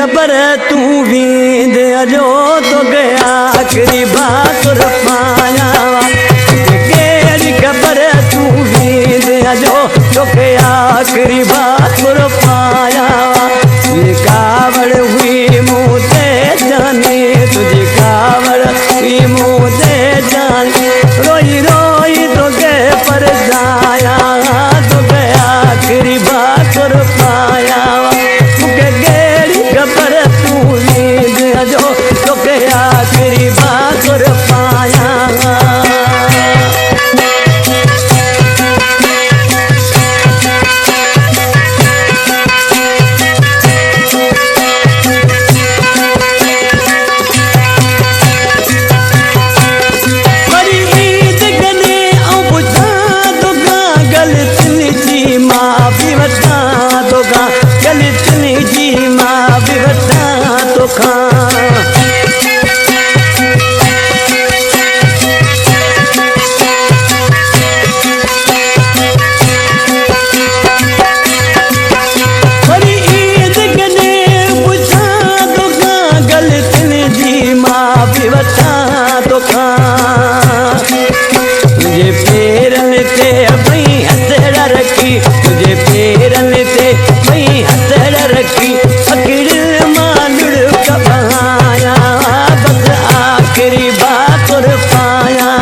ख़बर तूं वींद जो तोखे आख़िरी भाकुर पायां कहिड़ी ख़बर तूं वींद जो तोखे आख़िरी भाकुर पायां तुंहिंजी कावड़ हुई मूं ते जाने तुंहिंजी कावड़ हुई मूं ते जाने रोई रोई तोखे परसायां तोखे आख़िरी भाकुर पायां ख़बर तूं वींद जो तोखे आख़िरी भाकुर पायां वरी ईद गॾे ऐं पुछां तोखां ग़लतियुनि जी माफ़ी वठां तोखां ग़लतियुनि जी माफ़ी वठां तोखां वरी ईद गॾे पुछां तोखां ग़लतियुनि जी माफ़ी वठां तोखां तुंहिंजे पेरनि ते भई हथड़ रखी तुंहिंजे पेरनि ते भई हथड़ रखी फकीर मां लुढ़क बहायां बसि आख़िरी भाकुर पायां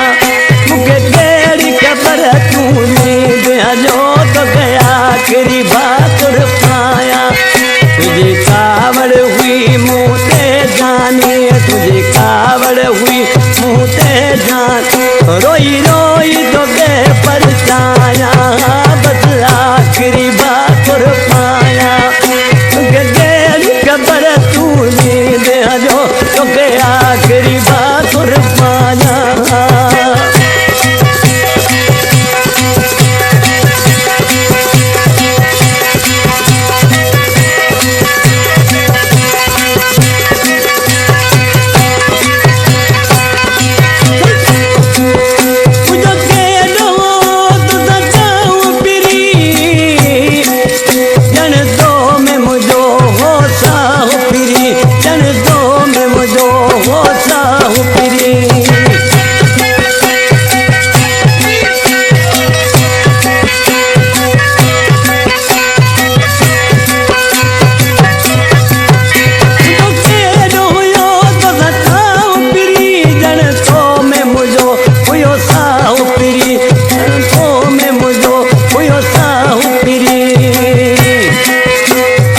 मूंखे कहिड़ी ख़बर तूं वींद जो तोखे आख़िरी भाकुर पायां तुंहिंजी कावड़ हुई मूं ते जाने तुंहिंजी कावड़ हुई मूं ते जाने रोई रोई तोखे परसायां बसि आख़िरी भाकुर पायां तोखे कहिड़ी ख़बर तूं वींद जो तोखे आख़िरी भाकुर पायां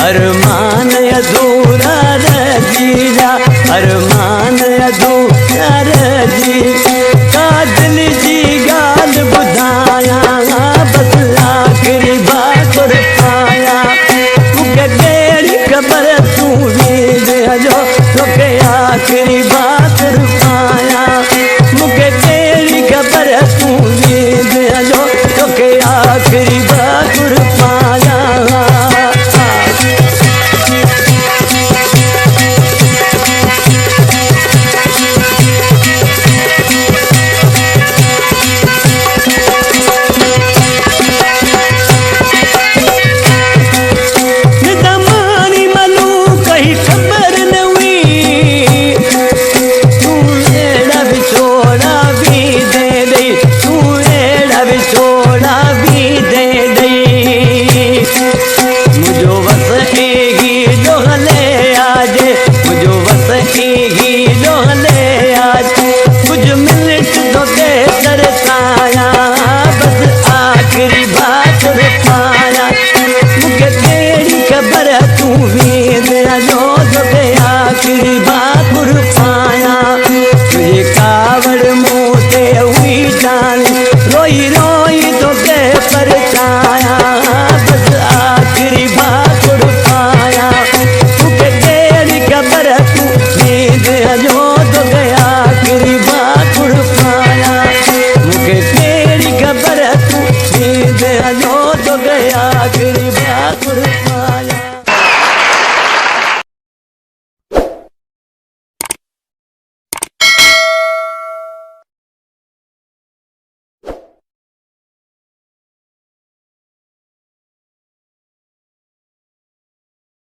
अरमान अधूरा रही जा अरमान अधूरा रही का दिल जी ॻाल्हि ॿुधायां बसि आख़िरी भाकुर पायां मूंखे कहिड़ी ख़बर तूं वींद जो तोखे आख़िरी भाकुर पायां मूंखे कहिड़ी ख़बर तूं वींद जो तोखे आख़िरी भाकुर पायां आख़िरी भाकुर पायां मूंखे कहिड़ी ख़बर तूं